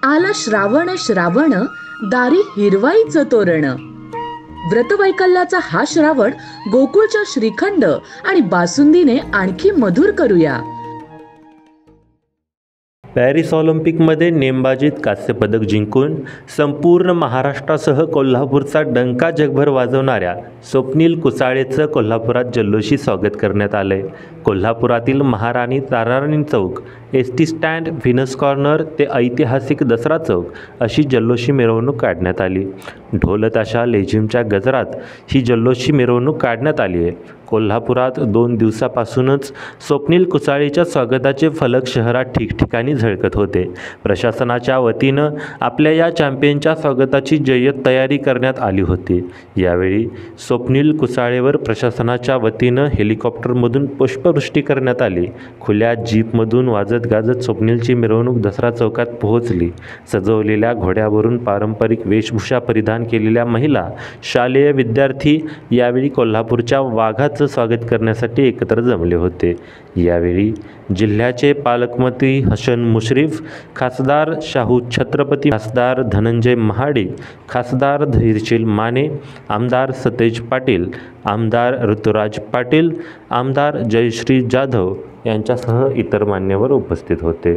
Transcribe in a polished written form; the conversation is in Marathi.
आला श्रावण श्रावण, दारी हिरवाईचं तोरण. व्रतवैकल्याचा हा श्रावण गोकुळच्या श्रीखंड आणि बासुंदीने आणखी मधुर करूया. पॅरिस ऑलिम्पिकमध्ये नेमबाजीत कांस्यपदक जिंकून संपूर्ण महाराष्ट्रासह कोल्हापूरचा डंका जगभर वाजवणाऱ्या स्वप्नील कुसाळेचं कोल्हापुरात जल्लोषी स्वागत करण्यात आलंय. कोल्हापुरातील महाराणी ताराराणी चौक, एसटी स्टँड, व्हीनस कॉर्नर ते ऐतिहासिक दसरा चौक अशी जल्लोषी मिरवणूक काढण्यात आली. ढोलताशा लेझिमच्या गजरात ही जल्लोषी मिरवणूक काढण्यात आली आहे. कोल्हापुरात 2 दिवसापासूनच स्वप्नील कुसाळेच्या स्वागताचे फलक शहरात ठिकठिकाणी झळकत होते. प्रशासनाच्या वतीनं आपल्या या चॅम्पियनच्या स्वागताची जय्यत तयारी करण्यात आली होती. यावेळी स्वप्नील कुसाळेवर प्रशासनाच्या वतीनं हेलिकॉप्टरमधून पुष्पवृष्टी करण्यात आली. खुल्या जीपमधून वाजत गाजत स्वप्नीलची मिरवणूक दसरा चौकात पोहोचली. सजवलेल्या घोड्यावरून पारंपरिक वेशभूषा परिधान केलेल्या महिला, शालेय विद्यार्थी यावेळी कोल्हापूरच्या वाघाचं स्वागत करण्यासाठी एकत्र जमले होते. यावेळी जिल्ह्याचे पालकमंत्री हसन मुश्रीफ, खासदार शाहू छत्रपती, खासदार धनंजय महाडिक, खासदार धैर्यशील माने, आमदार सतेज पाटील, आमदार ऋतुराज पाटील, आमदार जयश्री जाधव यांच्यासह इतर मान्यवर उपस्थित होते.